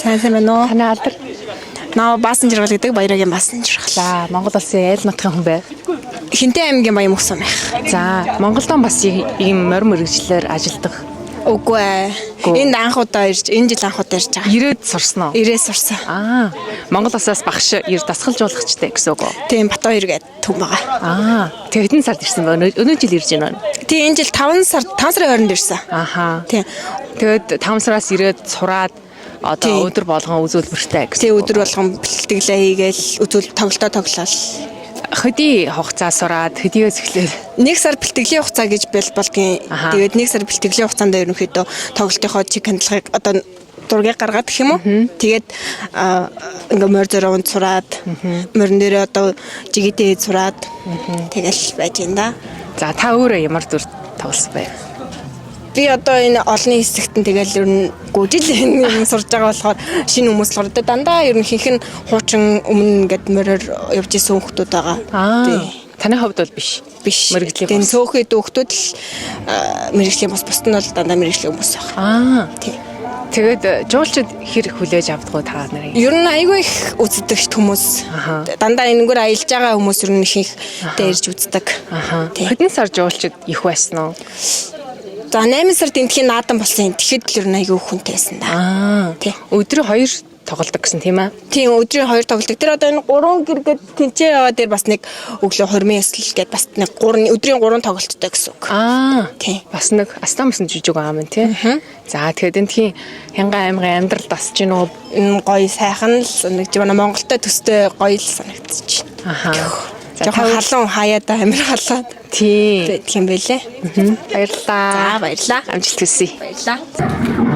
Сайн байна уу? Таны алдар? Наа Баасан Жиргал гэдэг Баярагийн Баасан Жиргал. За, Монгол улсын айл нутгийн хүн бай. Хинтээ аймгийн Баян Мөхсөн байх. За, Монголд бас ийм морин мэрэгчлэр ажилдаг. Үгүй ээ. Энд анх удаа ирж, энэ жил анх удаа ирж байгаа. Ирээд сурсан уу? Ирээд сурсан. Монгол улсаас багш ир дасгалжуулагчтай гэсэн үг үү? Тийм Батбаяр гээд түн байгаа. Тэгээ хэдэн сард ирсэн бэ? Өнөө жил ирж байна уу? Тийм энэ жил 5 сарын 20-нд ирсэн. Тийм. Тэгээд 5 сараас ирээд сураад одоо өдөр болгон үзүүлбэртэй гэсэн. Тийм өдөр болгон бэлтгэлээ хийгээл тоглолтоо тоглоол. Хөдий хугацаа сураад хөдийгөөс эхлээд 1 сар бэлтгэлийн хугацаа гэж болдгийн. Тэгээд 1 сар бэлтгэлийн хугацаанд ерөнхийдөө тоглолтынхоо чиг хандлагыг одоо дургийг гаргаад гэх юм уу. Тэгээд ингээ морь зөрөөнд сураад морин дээр одоо жигэдээ сураад тэгэл байж энэ да. За та өөрөө ямар дүр тоглосон бэ? Би одоо энэ олонний хэсэгт нь тэгэл ер нь гүжил юм сурж байгаа болохоор шинэ хүмүүс л одоо дандаа ер нь хинхэн хуучин өмнө ингээд мороор явж исэн хүмүүс байгаа. Таны хувьд бол биш. Мэргэжлийн цөөхөд хүмүүс л мэргэжлийн бусд нь бол дандаа мэргэжлийн хүмүүс байгаа. Тийм. Тэгээд жуулчид хэр хүлээж авдаг та нарыг? Ер нь айгүй их үздэг хүмүүс. Дандаа энэгээр аялж байгаа хүмүүс ер нь их дээрж үздэг. Хэдэн сар жуулчид их байсан уу? За 8 сард энтхийн наадан болсон. Тэгэхэд л ер нь айгүй хүнтэй байсан да. Тийм. Өдрийн 2 тоглодог гэсэн тийм аа? Тийм, өдрийн 2 тоглодог. Тэр одоо энэ 3 гэргээд тэнцээ яваа дээр бас нэг өглөө хормын эслэл гээд бас нэг 3 өдрийн 3 тоглолттой гэсэн үг. Тийм. Бас нэг астамсан жижиг аам нь тийм. За тэгээд энтхийн Хянган аймгийн амьдрал бас ч нөө энэ гоё сайхан л нэг жимаа Монголтой төстэй гоё л санагдчих чинь. Жохон халуун хаяада амир халаад. Тийм. Тэгэх юм байлээ. Баярлалаа. За баярлалаа. Амжилт хүсье. Баярлалаа.